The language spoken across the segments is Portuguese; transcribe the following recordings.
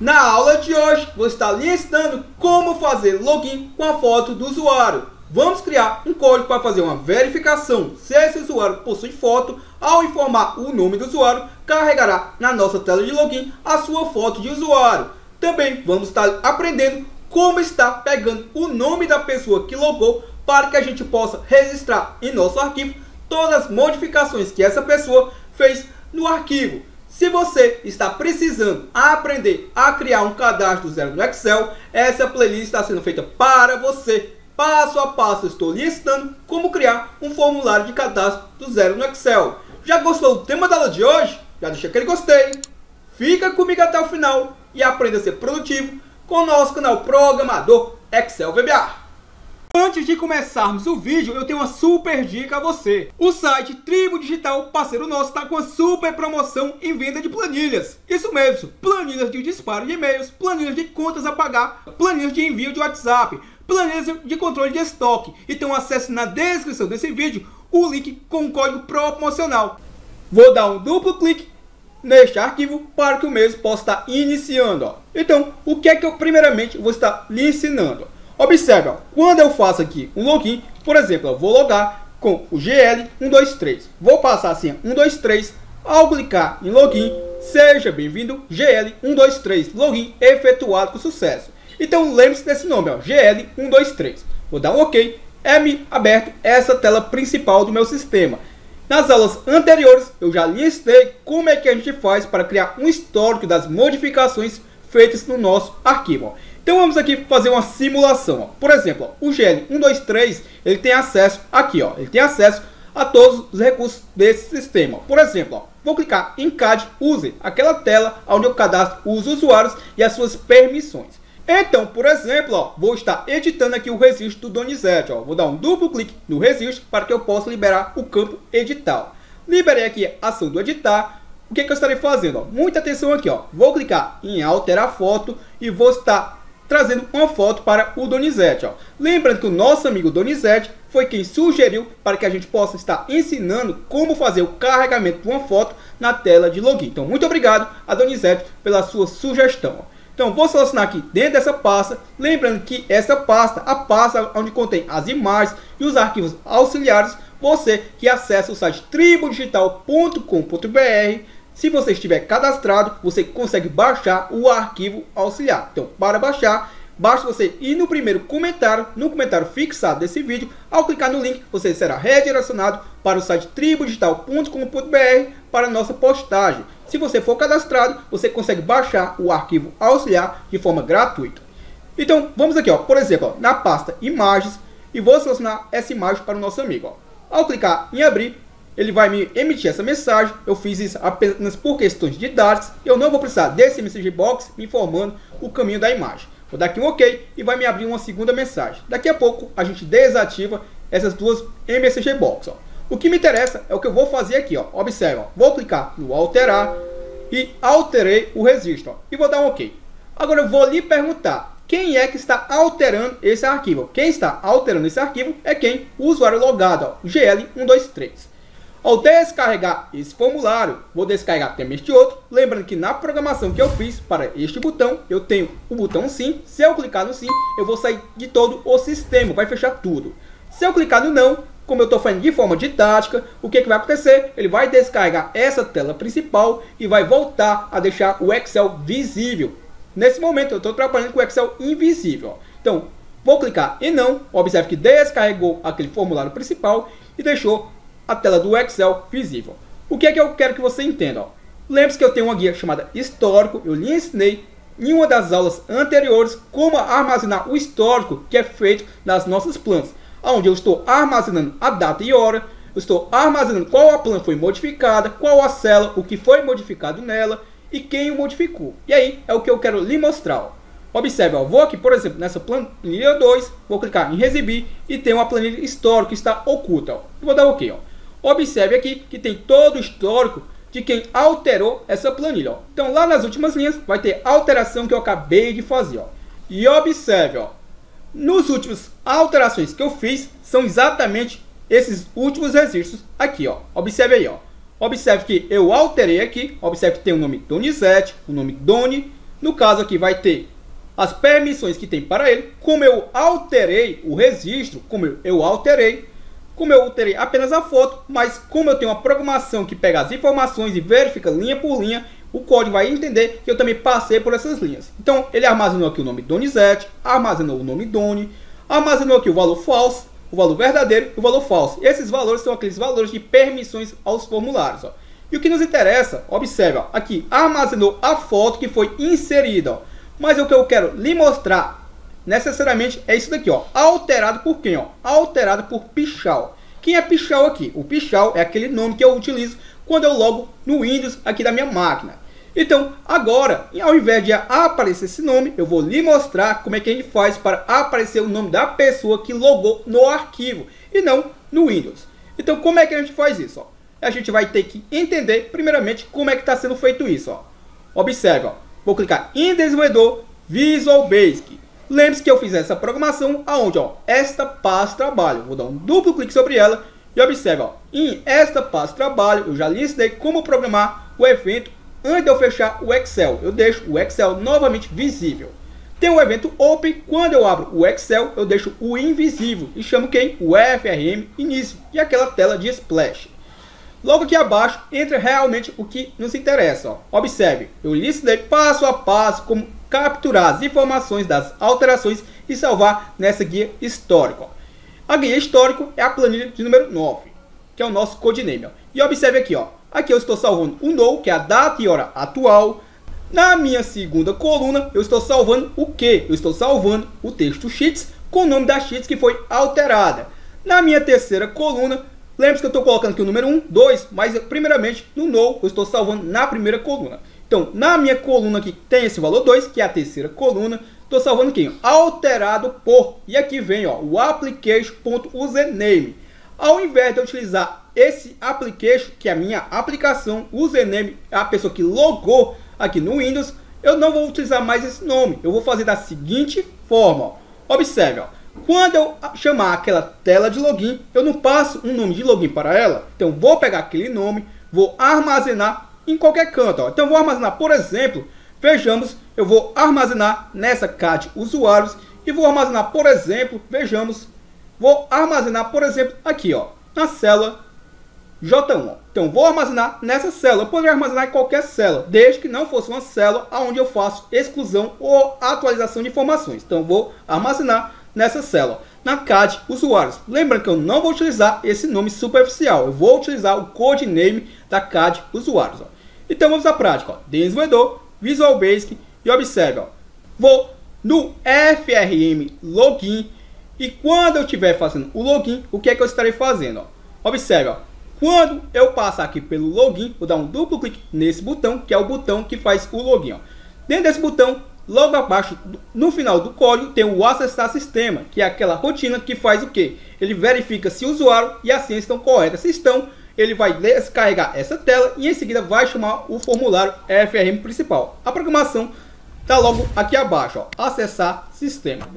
Na aula de hoje, vou estar lhe ensinando como fazer login com a foto do usuário. Vamos criar um código para fazer uma verificação se esse usuário possui foto. Ao informar o nome do usuário, carregará na nossa tela de login a sua foto de usuário. Também vamos estar aprendendo como está pegando o nome da pessoa que logou para que a gente possa registrar em nosso arquivo todas as modificações que essa pessoa fez no arquivo. Se você está precisando aprender a criar um cadastro do zero no Excel, essa playlist está sendo feita para você. Passo a passo estou lhe ensinando como criar um formulário de cadastro do zero no Excel. Já gostou do tema da aula de hoje? Já deixa aquele gostei. Fica comigo até o final e aprenda a ser produtivo com o nosso canal Programador Excel VBA. Antes de começarmos o vídeo, eu tenho uma super dica a você. O site Tribo Digital, parceiro nosso, está com uma super promoção em venda de planilhas. Isso mesmo, planilhas de disparo de e-mails, planilhas de contas a pagar, planilhas de envio de WhatsApp, planilhas de controle de estoque. Então acesse na descrição desse vídeo o link com o código promocional. Vou dar um duplo clique neste arquivo para que o mesmo possa estar iniciando. Então, o que é que eu primeiramente vou estar lhe ensinando? Observe, quando eu faço aqui um login, por exemplo, eu vou logar com o GL123. Vou passar assim, 123. Ao clicar em login, seja bem-vindo, GL123. Login efetuado com sucesso. Então lembre-se desse nome, GL123. Vou dar um OK. É-me aberto essa tela principal do meu sistema. Nas aulas anteriores, eu já lhe ensinei como é que a gente faz para criar um histórico das modificações feitas no nosso arquivo. Então vamos aqui fazer uma simulação. Por exemplo, o GL123 ele tem acesso aqui, ele tem acesso a todos os recursos desse sistema. Por exemplo, vou clicar em CAD User, aquela tela onde eu cadastro os usuários e as suas permissões. Então, por exemplo, vou estar editando aqui o registro do Donizete. Vou dar um duplo clique no registro para que eu possa liberar o campo edital. Liberei aqui a ação do editar. O que eu estarei fazendo? Muita atenção aqui. Vou clicar em alterar foto e vou estar trazendo uma foto para o Donizete. Lembrando que o nosso amigo Donizete foi quem sugeriu para que a gente possa estar ensinando como fazer o carregamento de uma foto na tela de login. Então, muito obrigado a Donizete pela sua sugestão. Então, vou selecionar aqui dentro dessa pasta, lembrando que essa pasta, a pasta onde contém as imagens e os arquivos auxiliares, você que acessa o site tribodigital.com.br, se você estiver cadastrado, você consegue baixar o arquivo auxiliar. Então, para baixar, basta você ir no primeiro comentário, no comentário fixado desse vídeo. Ao clicar no link, você será redirecionado para o site tribodigital.com.br para a nossa postagem. Se você for cadastrado, você consegue baixar o arquivo auxiliar de forma gratuita. Então, vamos aqui, por exemplo, na pasta Imagens, e vou selecionar essa imagem para o nosso amigo. Ao clicar em abrir, ele vai me emitir essa mensagem. Eu fiz isso apenas por questões didáticas. Eu não vou precisar desse message box me informando o caminho da imagem. Vou dar aqui um OK e vai me abrir uma segunda mensagem. Daqui a pouco a gente desativa essas duas message box. O que me interessa é o que eu vou fazer aqui. Observe, vou clicar no alterar e alterei o registro. E vou dar um OK. Agora eu vou lhe perguntar. Quem é que está alterando esse arquivo? Quem está alterando esse arquivo é quem? O usuário logado, GL123. Ao descarregar esse formulário, vou descarregar também este outro. Lembrando que na programação que eu fiz para este botão, eu tenho o botão sim. Se eu clicar no sim, eu vou sair de todo o sistema, vai fechar tudo. Se eu clicar no não, como eu estou fazendo de forma didática, o que vai acontecer? Ele vai descarregar essa tela principal e vai voltar a deixar o Excel visível. Nesse momento eu estou trabalhando com o Excel invisível. Então, vou clicar em não. Observe que descarregou aquele formulário principal e deixou a tela do Excel visível. O que é que eu quero que você entenda? Lembre-se que eu tenho uma guia chamada Histórico. Eu lhe ensinei em uma das aulas anteriores como armazenar o histórico que é feito nas nossas plantas, onde eu estou armazenando a data e hora, eu estou armazenando qual a planta foi modificada, qual a célula, o que foi modificado nela e quem o modificou. E aí é o que eu quero lhe mostrar. Observe, vou aqui, por exemplo, nessa planilha 2, vou clicar em exibir e tem uma planilha histórica que está oculta. Vou dar OK. Observe aqui que tem todo o histórico de quem alterou essa planilha. Então lá nas últimas linhas vai ter a alteração que eu acabei de fazer. E observe, nos últimos alterações que eu fiz são exatamente esses últimos registros aqui. Observe aí. Observe que eu alterei aqui. Observe que tem o nome Donizete, o nome Doni. No caso aqui vai ter as permissões que tem para ele, como eu alterei o registro, como eu alterei apenas a foto, mas como eu tenho uma programação que pega as informações e verifica linha por linha, o código vai entender que eu também passei por essas linhas. Então ele armazenou aqui o nome Donizete, armazenou o nome Doni, armazenou aqui o valor falso, o valor verdadeiro e o valor falso. Esses valores são aqueles valores de permissões aos formulários. Ó. E o que nos interessa, observe, ó, aqui armazenou a foto que foi inserida. Ó. Mas o que eu quero lhe mostrar necessariamente é isso daqui, ó, alterado por quem? Ó? Alterado por Pichal. Quem é Pichal aqui? O Pichal é aquele nome que eu utilizo quando eu logo no Windows aqui da minha máquina. Então, agora, ao invés de aparecer esse nome, eu vou lhe mostrar como é que a gente faz para aparecer o nome da pessoa que logou no arquivo e não no Windows. Então, como é que a gente faz isso? Ó? A gente vai ter que entender, primeiramente, como é que está sendo feito isso. Ó. Observe, ó. Vou clicar em desenvolvedor, Visual Basic. Lembre-se que eu fiz essa programação aonde, ó, esta pasta trabalho. Vou dar um duplo clique sobre ela e observe, ó, em esta pasta trabalho, eu já lhe ensinei como programar o evento. Antes de eu fechar o Excel, eu deixo o Excel novamente visível. Tem o evento Open, quando eu abro o Excel, eu deixo o invisível e chamo quem? O FRM início e aquela tela de splash. Logo aqui abaixo entra realmente o que nos interessa. Ó. Observe, eu lhe ensinei passo a passo como capturar as informações das alterações e salvar nessa guia histórica. Ó. A guia histórica é a planilha de número 9, que é o nosso codename. Ó. E observe aqui, ó. Aqui eu estou salvando o no, que é a data e hora atual. Na minha segunda coluna, eu estou salvando o que? Eu estou salvando o texto sheets com o nome da sheets que foi alterada. Na minha terceira coluna, lembre-se que eu estou colocando aqui o número 1, 2, mas primeiramente no no, eu estou salvando na primeira coluna. Então, na minha coluna aqui tem esse valor 2, que é a terceira coluna. Estou salvando quem? Alterado por. E aqui vem, ó, o application.username. Ao invés de eu utilizar esse application, que é a minha aplicação, username, é a pessoa que logou aqui no Windows, eu não vou utilizar mais esse nome. Eu vou fazer da seguinte forma. Ó. Observe, ó. Quando eu chamar aquela tela de login, eu não passo um nome de login para ela. Então, vou pegar aquele nome, vou armazenar em qualquer canto. Ó. Então, vou armazenar, por exemplo, vejamos, eu vou armazenar nessa CAD usuários e vou armazenar, por exemplo, vejamos, vou armazenar, por exemplo, aqui, ó, na célula J1. Ó. Então, vou armazenar nessa célula. Eu poderia armazenar em qualquer célula, desde que não fosse uma célula onde eu faço exclusão ou atualização de informações. Então, vou armazenar nessa célula, na CAD usuários. Lembrando que eu não vou utilizar esse nome superficial. Eu vou utilizar o codename da CAD usuários. Ó. Então, vamos à prática. Ó. Desenvolvedor, Visual Basic e observe. Ó. Vou no FRM Login. E quando eu estiver fazendo o login, o que é que eu estarei fazendo? Ó? Observe, ó. Quando eu passar aqui pelo login, vou dar um duplo clique nesse botão, que é o botão que faz o login. Ó. Dentro desse botão, logo abaixo, no final do código, tem o acessar sistema, que é aquela rotina que faz o quê? Ele verifica se o usuário e a senha estão corretas. Se estão, ele vai descarregar essa tela e em seguida vai chamar o formulário FRM principal. A programação está logo aqui abaixo, ó, acessar sistema.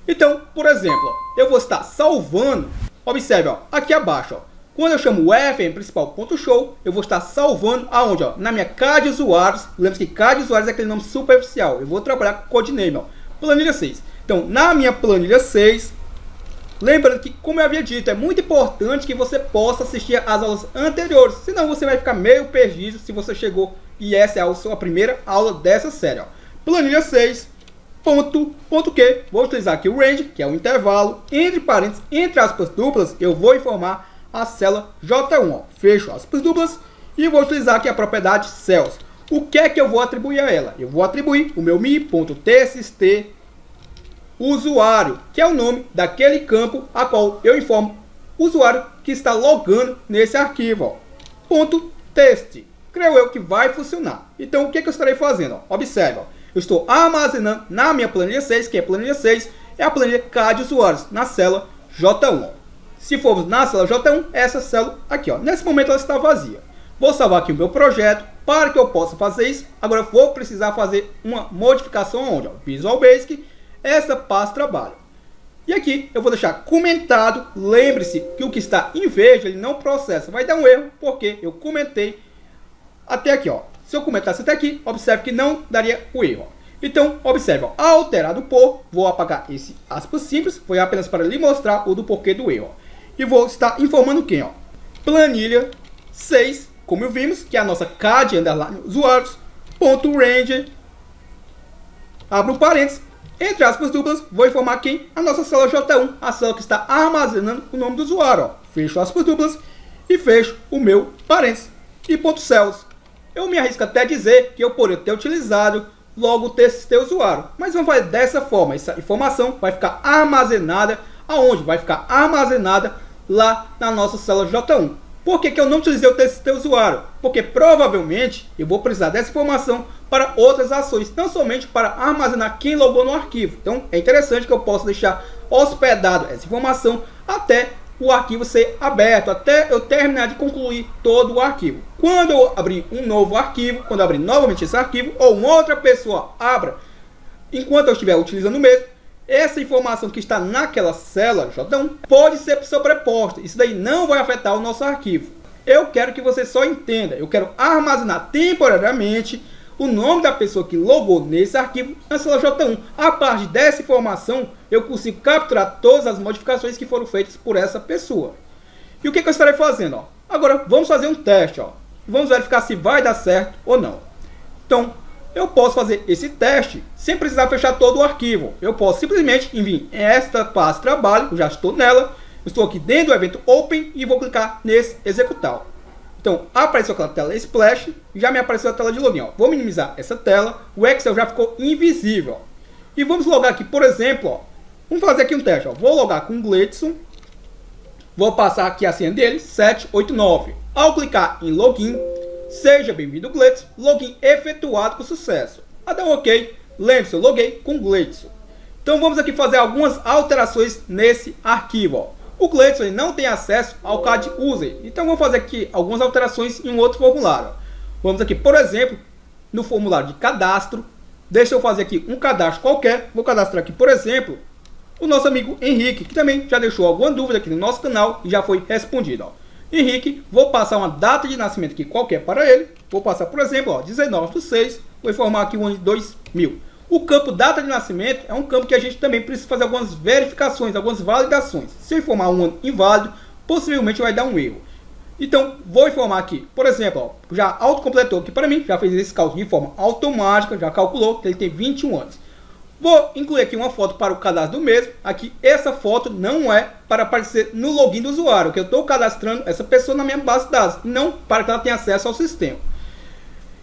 Então, por exemplo, ó, eu vou estar salvando, observe, ó, aqui abaixo, ó, quando eu chamo o FRM principal.show, eu vou estar salvando aonde? Ó, na minha CAD usuários. Lembre-se que CAD usuários é aquele nome superficial. Eu vou trabalhar com codename, ó, planilha 6. Então, na minha planilha 6, lembrando que, como eu havia dito, é muito importante que você possa assistir às aulas anteriores, senão você vai ficar meio perdido se você chegou e essa é a sua primeira aula dessa série. Ó. Planilha 6. Ponto que vou utilizar aqui o range, que é o intervalo, entre parênteses, entre aspas duplas, eu vou informar a célula J1, ó. Fecho aspas duplas e vou utilizar aqui a propriedade cells. O que é que eu vou atribuir a ela? Eu vou atribuir o meu mi.txt usuário, que é o nome daquele campo a qual eu informo o usuário que está logando nesse arquivo, ó. Ponto txt. Creio eu que vai funcionar. Então, o que é que eu estarei fazendo? Ó? Observe, ó. Eu estou armazenando na minha planilha 6, que é a planilha 6, é a planilha CAD usuários, na célula J1. Ó. Se formos na célula J1, essa célula aqui, ó. Nesse momento ela está vazia. Vou salvar aqui o meu projeto. Para que eu possa fazer isso, agora eu vou precisar fazer uma modificação onde? Ó, Visual Basic, essa pasta trabalho. E aqui eu vou deixar comentado. Lembre-se que o que está em verde ele não processa. Vai dar um erro porque eu comentei até aqui, ó. Se eu comentasse até aqui, observe que não daria o erro. Ó. Então, observe, ó, alterado por, vou apagar esse aspas simples, foi apenas para lhe mostrar o do porquê do erro. Ó. E vou estar informando quem, ó, planilha 6, como vimos, que é a nossa CAD underline usuários, ponto range, abro parênteses, entre aspas duplas, vou informar quem? A nossa célula J1, a célula que está armazenando o nome do usuário, ó. Fecho aspas duplas e fecho o meu parênteses e ponto celos. Eu me arrisco até dizer que eu poderia ter utilizado logo o TXT usuário, mas vamos fazer dessa forma. Essa informação vai ficar armazenada aonde? Vai ficar armazenada lá na nossa célula J1. Por que eu não utilizei o TXT usuário? Porque provavelmente eu vou precisar dessa informação para outras ações, não somente para armazenar quem logou no arquivo. Então é interessante que eu possa deixar hospedado essa informação até o arquivo ser aberto, até eu terminar de concluir todo o arquivo. Quando eu abrir um novo arquivo, quando eu abrir novamente esse arquivo, ou uma outra pessoa abra, enquanto eu estiver utilizando o mesmo, essa informação que está naquela célula J1 pode ser sobreposta. Isso daí não vai afetar o nosso arquivo. Eu quero que você só entenda. Eu quero armazenar temporariamente o nome da pessoa que logou nesse arquivo na célula J1. A partir dessa informação, eu consigo capturar todas as modificações que foram feitas por essa pessoa. E o que eu estarei fazendo? Ó? Agora, vamos fazer um teste. Ó. Vamos verificar se vai dar certo ou não. Então, eu posso fazer esse teste sem precisar fechar todo o arquivo. Eu posso simplesmente vir em esta pasta de trabalho, eu já estou nela, estou aqui dentro do evento Open e vou clicar nesse executar. Então, apareceu aquela tela Splash, já me apareceu a tela de login. Ó. Vou minimizar essa tela, o Excel já ficou invisível. Ó. E vamos logar aqui, por exemplo, ó. Vamos fazer aqui um teste. Ó. Vou logar com o Gleidson, vou passar aqui a senha dele, 789. Ao clicar em login, seja bem-vindo, Gleidson. Login efetuado com sucesso. A dar um OK. Lembre-se, eu loguei com Gleidson. Então vamos aqui fazer algumas alterações nesse arquivo. Ó. O Gleidson não tem acesso ao CAD User. Então vamos fazer aqui algumas alterações em um outro formulário. Ó. Vamos aqui, por exemplo, no formulário de cadastro. Deixa eu fazer aqui um cadastro qualquer. Vou cadastrar aqui, por exemplo, o nosso amigo Henrique, que também já deixou alguma dúvida aqui no nosso canal e já foi respondido. Ó. Henrique, vou passar uma data de nascimento aqui qualquer para ele. Vou passar, por exemplo, 19/6. Vou informar aqui o ano de 2000. O campo data de nascimento é um campo que a gente também precisa fazer algumas verificações, algumas validações. Se eu informar um ano inválido, possivelmente vai dar um erro. Então, vou informar aqui, por exemplo, ó, já autocompletou aqui para mim, já fez esse cálculo de forma automática, já calculou que ele tem 21 anos. Vou incluir aqui uma foto para o cadastro do mesmo. Aqui, essa foto não é para aparecer no login do usuário, que eu estou cadastrando essa pessoa na minha base de dados, não para que ela tenha acesso ao sistema.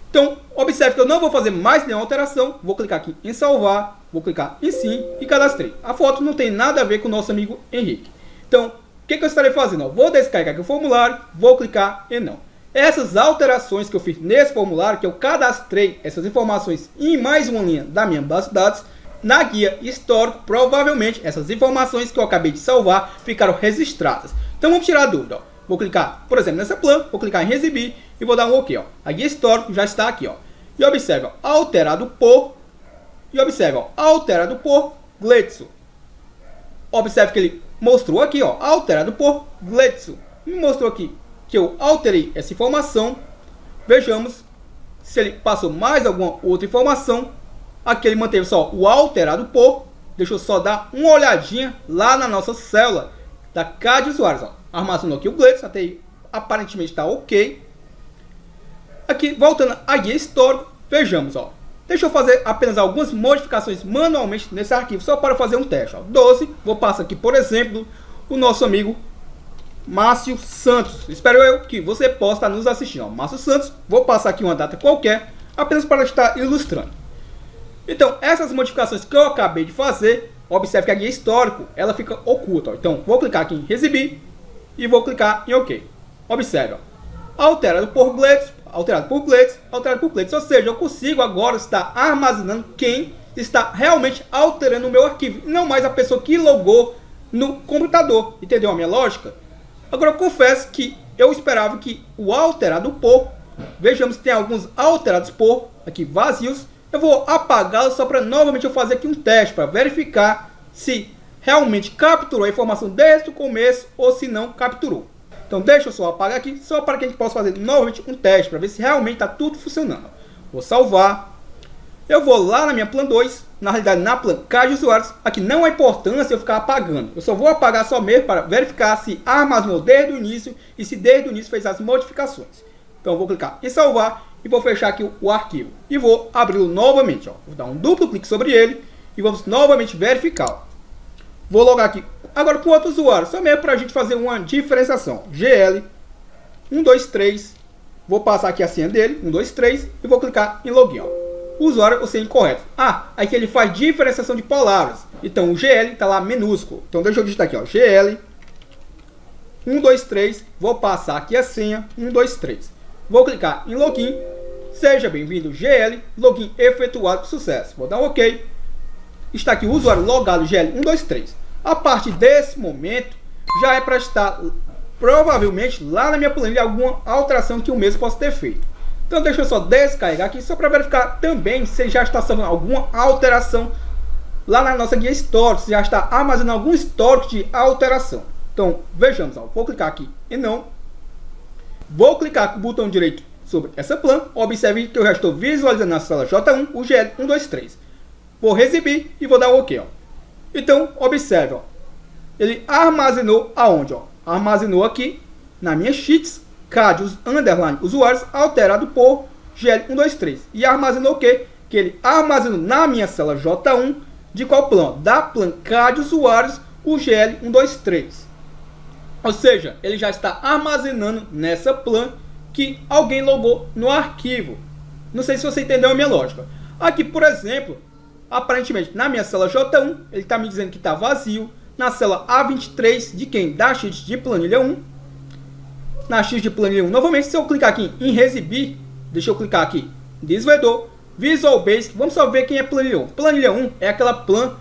Então, observe que eu não vou fazer mais nenhuma alteração. Vou clicar aqui em salvar, vou clicar em sim e cadastrei. A foto não tem nada a ver com o nosso amigo Henrique. Então, o que eu estarei fazendo? Vou descarregar aqui o formulário, vou clicar em não. Essas alterações que eu fiz nesse formulário, que eu cadastrei essas informações em mais uma linha da minha base de dados, na guia histórico, provavelmente essas informações que eu acabei de salvar ficaram registradas. Então, vamos tirar a dúvida. Ó. Vou clicar, por exemplo, nessa planta, vou clicar em exibir e vou dar um OK. Ó. A guia histórico já está aqui. Ó. E observe, ó, alterado por, e observe, ó, alterado por Gleidson. Observe que ele mostrou aqui, ó, alterado por Gleidson. Me mostrou aqui que eu alterei essa informação. Vejamos se ele passou mais alguma outra informação. Aqui ele manteve só o alterado por. Deixa eu só dar uma olhadinha lá na nossa célula da CAD usuários. Ó. Armazenou aqui o Gleidson, até aí aparentemente está OK. Aqui, voltando à guia histórico, vejamos, ó. Deixa eu fazer apenas algumas modificações manualmente nesse arquivo, só para fazer um teste. Ó. 12, vou passar aqui, por exemplo, o nosso amigo Márcio Santos. Espero eu que você possa estar nos assistindo. Ó. Márcio Santos, vou passar aqui uma data qualquer, apenas para estar ilustrando. Então, essas modificações que eu acabei de fazer, observe que a guia histórico, ela fica oculta. Ó. Então, vou clicar aqui em exibir e vou clicar em OK. Observe, ó. Alterado por Gleidson, alterado por Gleidson, alterado por Gleidson. Ou seja, eu consigo agora estar armazenando quem está realmente alterando o meu arquivo, e não mais a pessoa que logou no computador. Entendeu a minha lógica? Agora, eu confesso que eu esperava que o alterado por, vejamos que tem alguns alterados por aqui vazios. Eu vou apagá-los só para novamente eu fazer aqui um teste para verificar se realmente capturou a informação desde o começo ou se não capturou. Então deixa eu só apagar aqui, só para que a gente possa fazer novamente um teste para ver se realmente está tudo funcionando. Vou salvar eu vou lá na minha plan 2, na realidade na plan caixa de usuários. Aqui não há importância eu ficar apagando, eu só vou apagar só mesmo para verificar se armazenou desde o início e se desde o início fez as modificações. Então eu vou clicar em salvar e vou fechar aqui o arquivo e vou abri-lo novamente, ó. Vou dar um duplo clique sobre ele e vamos novamente verificar, ó. Vou logar aqui agora com outro usuário, só mesmo para a gente fazer uma diferenciação. GL 123, vou passar aqui a senha dele, 123, e vou clicar em login, ó. O usuário ou senha incorreto. Aqui ele faz diferenciação de palavras, então o GL está lá minúsculo. Então deixa eu digitar aqui, ó, GL 123, vou passar aqui a senha 123. Vou clicar em login. Seja bem-vindo GL, login efetuado com sucesso. Vou dar um OK. Está aqui o usuário logado GL 123. A partir desse momento já é para estar provavelmente lá na minha planilha alguma alteração que o mesmo possa ter feito. Então deixa eu só descarregar aqui só para verificar também se já está salvando alguma alteração lá na nossa guia histórica, se já está armazenando algum histórico de alteração. Então vejamos, ó. Vou clicar aqui em não. Vou clicar com o botão direito sobre essa plan. Observe que eu já estou visualizando na célula J1 o GL 123. Vou exibir e vou dar um OK, ó. Então observe, ó. Ele armazenou aonde, ó? Armazenou aqui na minha sheets CAD underline usuários alterado por GL 123. E armazenou o quê? Que ele armazenou na minha célula J1 de qual plan? Da plan CAD usuários o GL 123. Ou seja, ele já está armazenando nessa plan que alguém logou no arquivo. Não sei se você entendeu a minha lógica. Aqui, por exemplo, aparentemente na minha célula J1 ele está me dizendo que está vazio. Na célula A23 de quem? Da sheet de planilha 1. Na sheet de planilha 1, novamente, se eu clicar aqui em exibir, deixa eu clicar aqui em desenvolvedor, Visual Basic, vamos só ver quem é planilha 1. Planilha 1 é aquela plan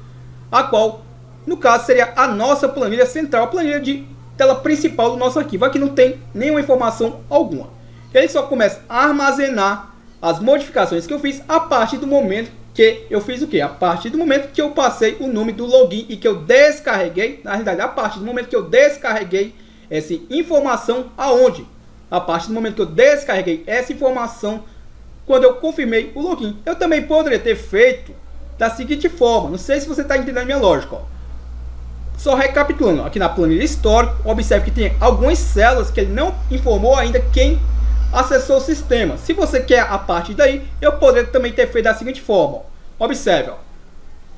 a qual, no caso, seria a nossa planilha central, a planilha de tela principal do nosso arquivo. Aqui não tem nenhuma informação alguma. Ele só começa a armazenar as modificações que eu fiz a partir do momento que eu fiz o que? A partir do momento que eu passei o nome do login e que eu descarreguei, na realidade, a partir do momento que eu descarreguei essa informação aonde? A partir do momento que eu descarreguei essa informação quando eu confirmei o login. Eu também poderia ter feito da seguinte forma, não sei se você está entendendo a minha lógica, ó. Só recapitulando, aqui na planilha histórica, observe que tem algumas células que ele não informou ainda quem acessou o sistema. Se você quer a partir daí, eu poderia também ter feito da seguinte forma, ó. Observe, ó.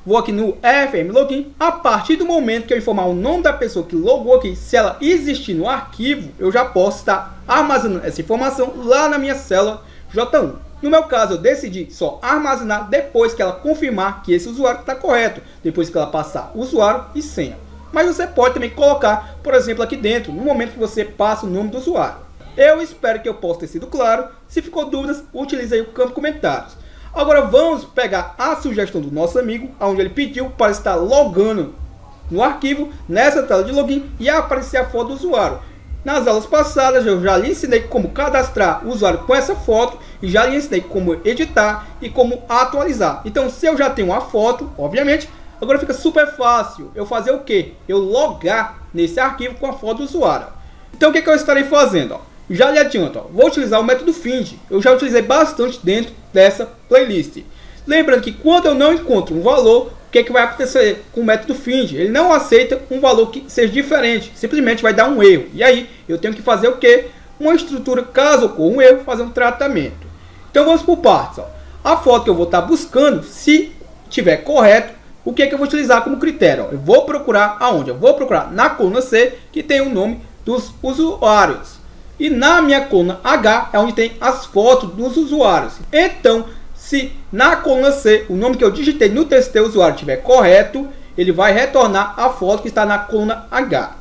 Vou aqui no FM Login, a partir do momento que eu informar o nome da pessoa que logou aqui, se ela existir no arquivo, eu já posso estar armazenando essa informação lá na minha célula J1. No meu caso, eu decidi só armazenar depois que ela confirmar que esse usuário está correto, depois que ela passar usuário e senha. Mas você pode também colocar, por exemplo, aqui dentro, no momento que você passa o nome do usuário. Eu espero que eu possa ter sido claro. Se ficou dúvidas, utilize aí o campo de comentários. Agora vamos pegar a sugestão do nosso amigo, onde ele pediu para estar logando no arquivo, nessa tela de login, e aparecer a foto do usuário. Nas aulas passadas eu já lhe ensinei como cadastrar o usuário com essa foto, e já lhe ensinei como editar e como atualizar. Então se eu já tenho a foto, obviamente, agora fica super fácil eu fazer o que? Eu logar nesse arquivo com a foto do usuário. Então o que eu estarei fazendo? Já lhe adianto, ó, vou utilizar o método find. Eu já utilizei bastante dentro dessa playlist. Lembrando que quando eu não encontro um valor, o que vai acontecer com o método find? Ele não aceita um valor que seja diferente, simplesmente vai dar um erro. E aí eu tenho que fazer o que? Uma estrutura, caso ocorra um erro, fazer um tratamento. Então vamos por partes, ó. A foto que eu vou estar buscando, se tiver correto, o que eu vou utilizar como critério? Ó, eu vou procurar aonde? Eu vou procurar na coluna C, que tem o nome dos usuários. E na minha coluna H é onde tem as fotos dos usuários. Então, se na coluna C o nome que eu digitei no TXT usuário estiver correto, ele vai retornar a foto que está na coluna H.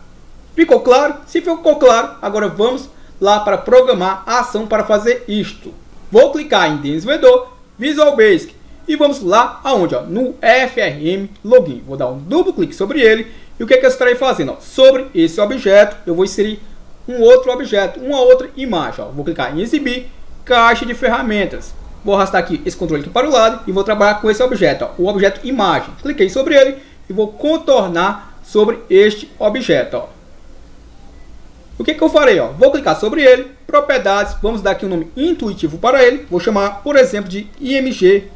Ficou claro? Se ficou claro, agora vamos lá para programar a ação para fazer isto. Vou clicar em desenvolvedor, Visual Basic, e vamos lá aonde? Ó, no FRM Login. Vou dar um duplo clique sobre ele. E o que eu estarei fazendo? Ó, sobre esse objeto, eu vou inserir um outro objeto, uma outra imagem. Ó. Vou clicar em exibir, caixa de ferramentas. Vou arrastar aqui esse controle aqui para o lado e vou trabalhar com esse objeto, ó, o objeto imagem. Cliquei sobre ele e vou contornar sobre este objeto. Ó. O que eu farei? Ó? Vou clicar sobre ele, propriedades, vamos dar aqui um nome intuitivo para ele. Vou chamar, por exemplo, de IMG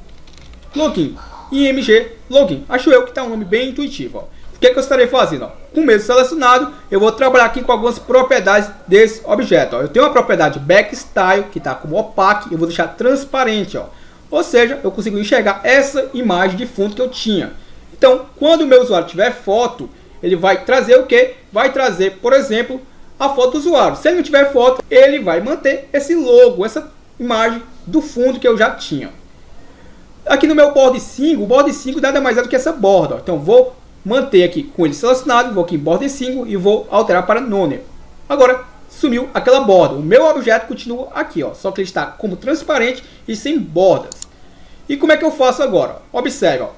login, img login. Acho eu que está um nome bem intuitivo. Ó. O que eu estarei fazendo? Ó? Com o mesmo selecionado, eu vou trabalhar aqui com algumas propriedades desse objeto. Ó. Eu tenho uma propriedade backstyle, que está como opaque, eu vou deixar transparente. Ó. Ou seja, eu consigo enxergar essa imagem de fundo que eu tinha. Então, quando o meu usuário tiver foto, ele vai trazer o quê? Vai trazer, por exemplo, a foto do usuário. Se ele não tiver foto, ele vai manter esse logo, essa imagem do fundo que eu já tinha. Aqui no meu board 5, o board 5 nada mais é do que essa borda. Ó. Então, vou manter aqui com ele selecionado, vou aqui em border 5 e vou alterar para none. Agora, sumiu aquela borda. O meu objeto continua aqui, ó, só que ele está como transparente e sem bordas. E como é que eu faço agora? Observe, ó.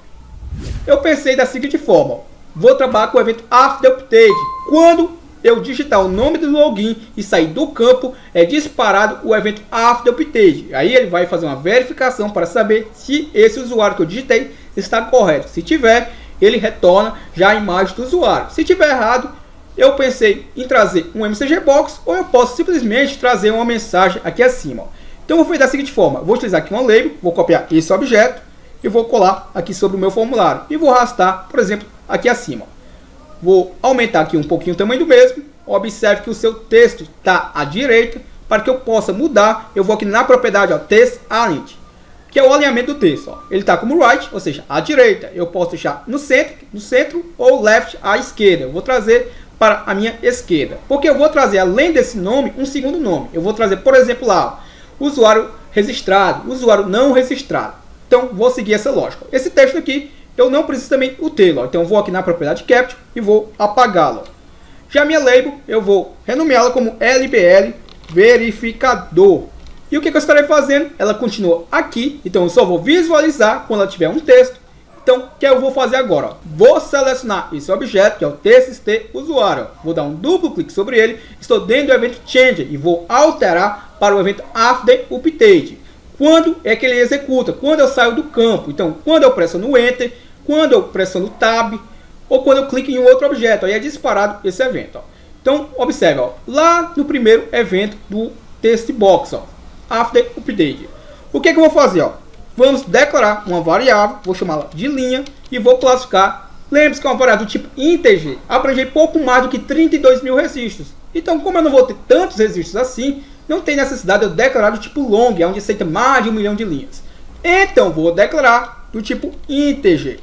Eu pensei da seguinte forma, ó. Vou trabalhar com o evento afterUpdate. Quando eu digitar o nome do login e sair do campo, é disparado o evento afterUpdate. Aí ele vai fazer uma verificação para saber se esse usuário que eu digitei está correto. Se tiver, ele retorna já a imagem do usuário. Se tiver errado, eu pensei em trazer um MCG Box ou eu posso simplesmente trazer uma mensagem aqui acima. Ó. Então eu vou fazer da seguinte forma, vou utilizar aqui uma label, vou copiar esse objeto e vou colar aqui sobre o meu formulário e vou arrastar, por exemplo, aqui acima. Vou aumentar aqui um pouquinho o tamanho do mesmo. Observe que o seu texto está à direita. Para que eu possa mudar, eu vou aqui na propriedade ó, Text Aligned, que é o alinhamento do texto. Ó. Ele está como right, ou seja, à direita. Eu posso deixar no centro ou left à esquerda. Eu vou trazer para a minha esquerda. Porque eu vou trazer, além desse nome, um segundo nome. Eu vou trazer, por exemplo, lá, ó, usuário registrado, usuário não registrado. Então, vou seguir essa lógica. Esse texto aqui, eu não preciso também o tê-lo. Então, eu vou aqui na propriedade Capture e vou apagá-lo. Já a minha label, eu vou renomeá-la como LBL verificador. E o que eu estarei fazendo? Ela continua aqui. Então, eu só vou visualizar quando ela tiver um texto. Então, o que eu vou fazer agora? Ó? Vou selecionar esse objeto, que é o TXT usuário. Vou dar um duplo clique sobre ele. Estou dentro do evento Change e vou alterar para o evento afterUpdate. Quando é que ele executa? Quando eu saio do campo. Então, quando eu pressiono Enter, quando eu pressiono Tab, ou quando eu clico em um outro objeto, aí é disparado esse evento. Ó. Então, observe, ó, lá no primeiro evento do Text Box, ó, afterUpdate. O que eu vou fazer? Ó? Vamos declarar uma variável, vou chamá-la de linha, e vou classificar. Lembre-se que é uma variável do tipo integer, abrange pouco mais do que 32 mil registros. Então, como eu não vou ter tantos registros assim, não tem necessidade de eu declarar do tipo long, onde aceita mais de 1 milhão de linhas. Então, vou declarar do tipo integer.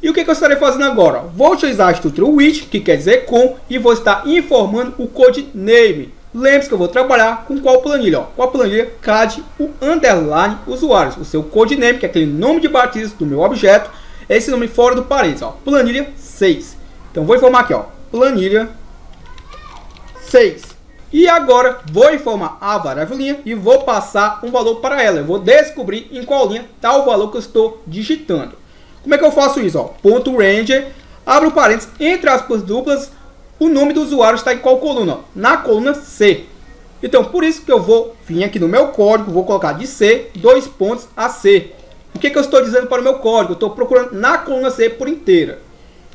E o que eu estarei fazendo agora? Vou utilizar a estrutura with, que quer dizer com, e vou estar informando o codename. Lembre-se que eu vou trabalhar com qual planilha? Ó? Com a planilha CAD, o underline usuários. O seu codename, que é aquele nome de batismo do meu objeto, é esse nome fora do parênteses. Ó? Planilha 6. Então, vou informar aqui, ó, planilha 6. E agora vou informar a variável linha e vou passar um valor para ela. Eu vou descobrir em qual linha está o valor que eu estou digitando. Como é que eu faço isso? Ó? Ponto ranger, abro parênteses, entre aspas duplas, o nome do usuário está em qual coluna? Ó? Na coluna C. Então, por isso que eu vou vir aqui no meu código, vou colocar de C, 2 pontos a C. O que eu estou dizendo para o meu código? Eu estou procurando na coluna C por inteira.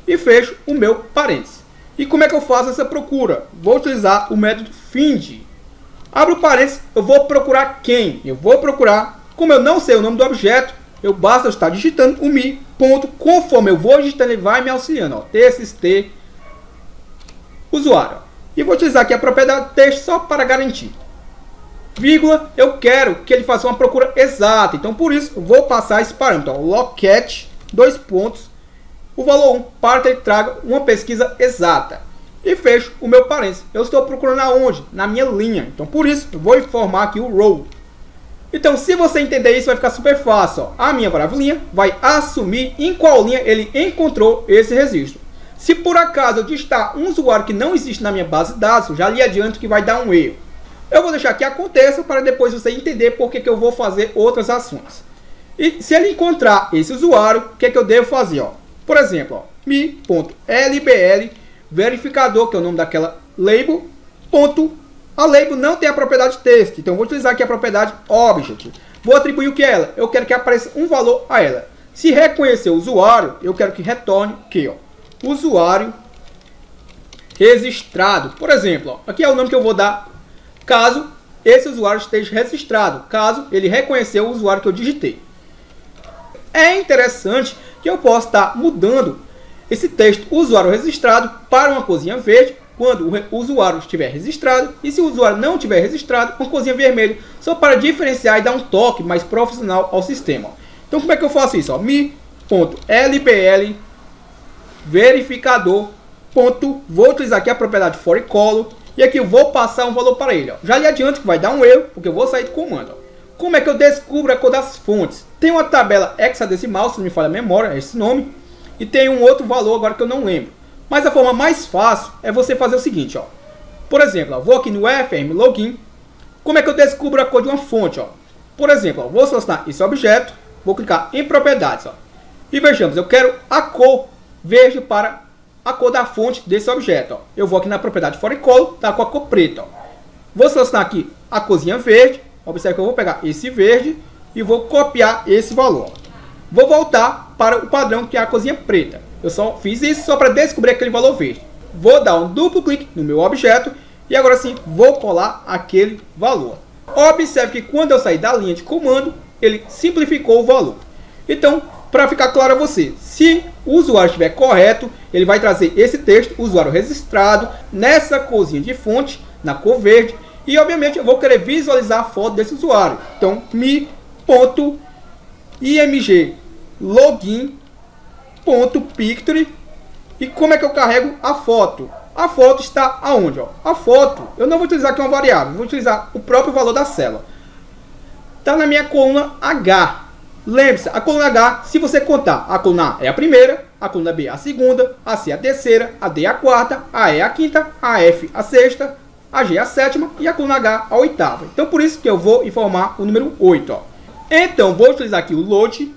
E fecho o meu parênteses. E como é que eu faço essa procura? Vou utilizar o método find. Abro parênteses, eu vou procurar quem? Eu vou procurar, como eu não sei o nome do objeto, basta estar digitando o mi, ponto, conforme eu vou digitando, ele vai me auxiliando. Ó, txt usuário. E vou utilizar aqui a propriedade texto só para garantir. Vírgula, eu quero que ele faça uma procura exata. Então, por isso, eu vou passar esse parâmetro. Ó, locate, 2 pontos, o valor 1, para que ele traga uma pesquisa exata. E fecho o meu parênteses. Eu estou procurando aonde? Na minha linha. Então, por isso, eu vou informar aqui o row. Então, se você entender isso, vai ficar super fácil. Ó. A minha variável linha vai assumir em qual linha ele encontrou esse registro. Se por acaso eu digitar um usuário que não existe na minha base de dados, eu já lhe adianto que vai dar um erro. Eu vou deixar que aconteça para depois você entender por que eu vou fazer outras ações. E se ele encontrar esse usuário, o que eu devo fazer? Ó? Por exemplo, ó, mi.lbl verificador, que é o nome daquela label, ponto. A label não tem a propriedade texto, então eu vou utilizar aqui a propriedade object. Vou atribuir o que é ela? Eu quero que apareça um valor a ela. Se reconhecer o usuário, eu quero que retorne o que? Usuário registrado. Por exemplo, ó, aqui é o nome que eu vou dar caso esse usuário esteja registrado, caso ele reconheceu o usuário que eu digitei. É interessante que eu possa estar mudando esse texto usuário registrado para uma corzinha verde quando o usuário estiver registrado, e se o usuário não estiver registrado, uma corzinha vermelha, só para diferenciar e dar um toque mais profissional ao sistema. Então como é que eu faço isso? Mi.lpl verificador. Vou utilizar aqui a propriedade ForEqual e aqui eu vou passar um valor para ele. Já lhe adianto que vai dar um erro, porque eu vou sair do comando. Como é que eu descubro a cor das fontes? Tem uma tabela hexadecimal, se não me falha a memória, é esse nome, e tem um outro valor agora que eu não lembro. Mas a forma mais fácil é você fazer o seguinte, ó. Por exemplo, vou aqui no FRM Login. Como é que eu descubro a cor de uma fonte? Por exemplo, vou selecionar esse objeto, vou clicar em propriedades. E vejamos, eu quero a cor verde para a cor da fonte desse objeto. Eu vou aqui na propriedade ForEqual, tá com a cor preta. Vou selecionar aqui a corzinha verde. Observe que eu vou pegar esse verde e vou copiar esse valor. Vou voltar para o padrão que é a corzinha preta. Eu só fiz isso só para descobrir aquele valor verde. Vou dar um duplo clique no meu objeto e agora sim vou colar aquele valor. Observe que quando eu sair da linha de comando, ele simplificou o valor. Então, para ficar claro a você, se o usuário estiver correto, ele vai trazer esse texto, usuário registrado, nessa corzinha de fonte, na cor verde. E obviamente eu vou querer visualizar a foto desse usuário. Então, mi.img login.picture. E como é que eu carrego a foto? A foto está aonde? A foto, eu não vou utilizar aqui uma variável, vou utilizar o próprio valor da célula. Está na minha coluna H. Lembre-se, a coluna H, se você contar, a coluna A é a primeira, a coluna B é a segunda, a C é a terceira, a D é a quarta, a E é a quinta, a F a sexta, a G é a sétima e a coluna H a oitava. Então por isso que eu vou informar o número 8. Então vou utilizar aqui o load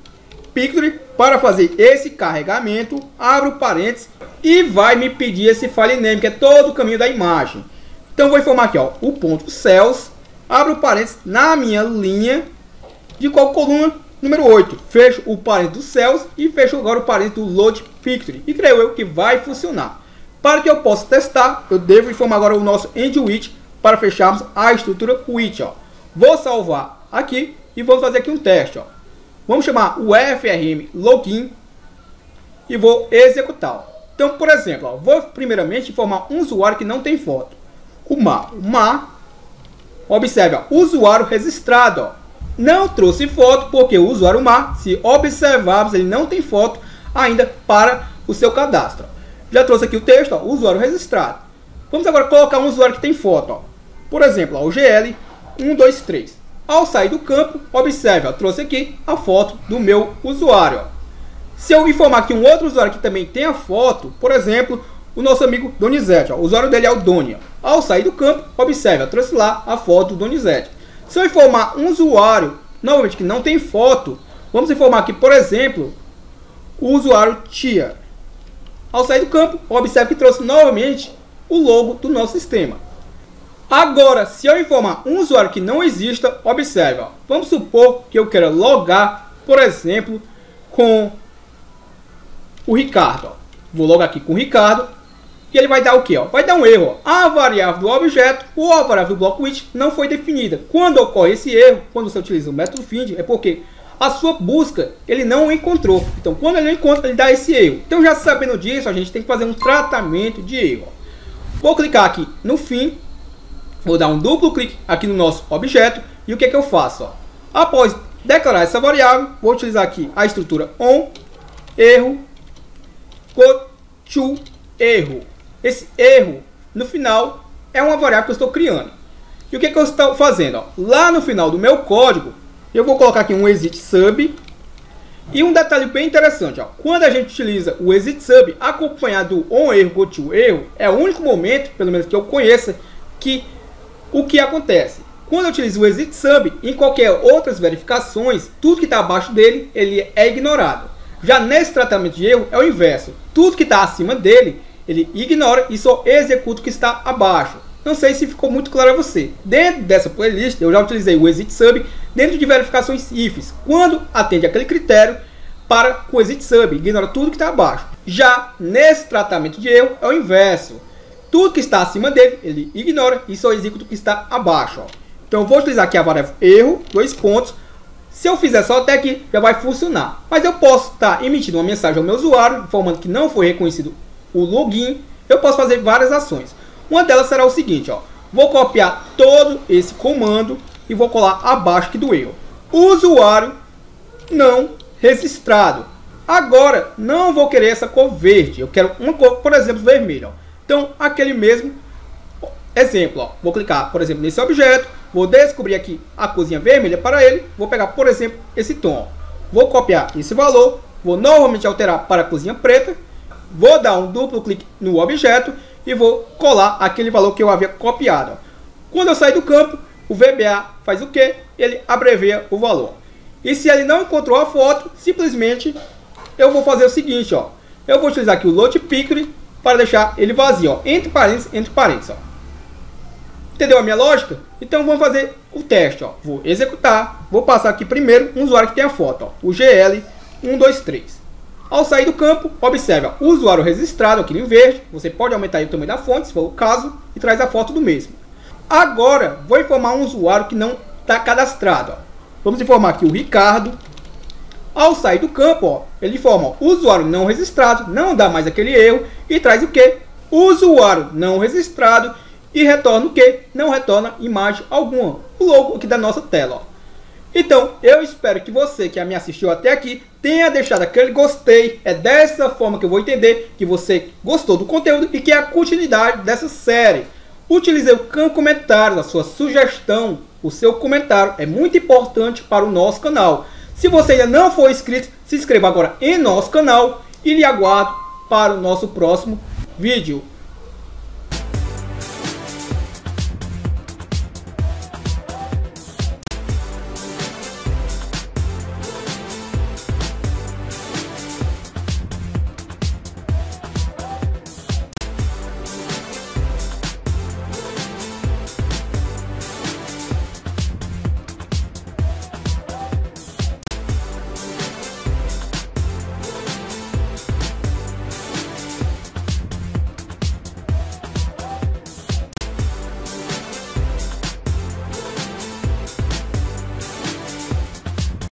picture para fazer esse carregamento, abro parênteses e vai me pedir esse file name, que é todo o caminho da imagem. Então vou informar aqui, o ponto cells, abro parênteses na minha linha de qual coluna? Número 8. Fecho o parênteses do cells e fecho agora o parênteses do load picture. E creio eu que vai funcionar. Para que eu possa testar, eu devo informar agora o nosso end with para fecharmos a estrutura with. Vou salvar aqui e vou fazer aqui um teste. Vamos chamar o FRM Login e vou executar. Então, por exemplo, vou primeiramente informar um usuário que não tem foto. O mar, observe, usuário registrado. Não trouxe foto porque o usuário mar, se observarmos, ele não tem foto ainda para o seu cadastro. Já trouxe aqui o texto, usuário registrado. Vamos agora colocar um usuário que tem foto. Por exemplo, o GL123. Ao sair do campo, observe, trouxe aqui a foto do meu usuário. Se eu informar aqui um outro usuário que também tem a foto, por exemplo, o nosso amigo Donizete, o usuário dele é o Doni. Ao sair do campo, observe, trouxe lá a foto do Donizete. Se eu informar um usuário, novamente, que não tem foto, vamos informar aqui, por exemplo, o usuário Tia. Ao sair do campo, observe que trouxe novamente o logo do nosso sistema. Agora, se eu informar um usuário que não exista, observe, vamos supor que eu queira logar, por exemplo, com o Ricardo. Vou logar aqui com o Ricardo. E ele vai dar o que? Vai dar um erro. A variável do objeto ou a variável do bloco with não foi definida. Quando ocorre esse erro, quando você utiliza o método find, é porque a sua busca ele não encontrou. Então, quando ele não encontra, ele dá esse erro. Então, já sabendo disso, a gente tem que fazer um tratamento de erro. Vou clicar aqui no fim. Vou dar um duplo clique aqui no nosso objeto. E o que é que eu faço? Após declarar essa variável, vou utilizar aqui a estrutura on, erro, to erro. Esse erro, no final, é uma variável que eu estou criando. E o que eu estou fazendo? Lá no final do meu código, eu vou colocar aqui um exit sub. E um detalhe bem interessante, quando a gente utiliza o exit sub acompanhado do on erro, go to erro, é o único momento, pelo menos que eu conheça, que o que acontece? Quando eu utilizo o exit sub, em qualquer outras verificações, tudo que está abaixo dele, ele é ignorado. Já nesse tratamento de erro, é o inverso. Tudo que está acima dele, ele ignora e só executa o que está abaixo. Não sei se ficou muito claro a você. Dentro dessa playlist, eu já utilizei o exit sub dentro de verificações ifs. Quando atende aquele critério para o exit sub, ignora tudo que está abaixo. Já nesse tratamento de erro, é o inverso. Tudo que está acima dele, ele ignora e só executa o que está abaixo. Então, eu vou utilizar aqui a variável erro, Se eu fizer só até aqui, já vai funcionar. Mas eu posso estar emitindo uma mensagem ao meu usuário, informando que não foi reconhecido o login. Eu posso fazer várias ações. Uma delas será o seguinte, ó. Vou copiar todo esse comando e vou colar abaixo aqui do erro. Usuário não registrado. Agora, não vou querer essa cor verde. Eu quero uma cor, por exemplo, vermelha. Ó. Então, aquele mesmo exemplo. Ó. Vou clicar, por exemplo, nesse objeto. Vou descobrir aqui a corzinha vermelha para ele. Vou pegar, por exemplo, esse tom. Ó. Vou copiar esse valor. Vou novamente alterar para a corzinha preta. Vou dar um duplo clique no objeto e vou colar aquele valor que eu havia copiado. Ó. Quando eu sair do campo, o VBA faz o quê? Ele abrevia o valor. E se ele não encontrou a foto, simplesmente eu vou fazer o seguinte, ó. Eu vou utilizar aqui o load picture para deixar ele vazio, ó, entre parênteses, ó. Entendeu a minha lógica? Então vamos fazer o teste, ó. Vou executar, vou passar aqui primeiro um usuário que tem a foto, ó, o GL123. Ao sair do campo, observe, ó, o usuário registrado aqui em verde. Você pode aumentar aí o tamanho da fonte, se for o caso, e traz a foto do mesmo. Agora, vou informar um usuário que não está cadastrado, ó. Vamos informar aqui o Ricardo. Ao sair do campo, ó, ele informa, ó, usuário não registrado, não dá mais aquele erro e traz o que? Usuário não registrado e retorna o que? Não retorna imagem alguma, o logo aqui da nossa tela. Ó. Então, eu espero que você que me assistiu até aqui tenha deixado aquele gostei. É dessa forma que eu vou entender que você gostou do conteúdo e que é a continuidade dessa série. Utilize o campo comentários, a sua sugestão, o seu comentário é muito importante para o nosso canal. Se você ainda não for inscrito, se inscreva agora em nosso canal e lhe aguardo para o nosso próximo vídeo.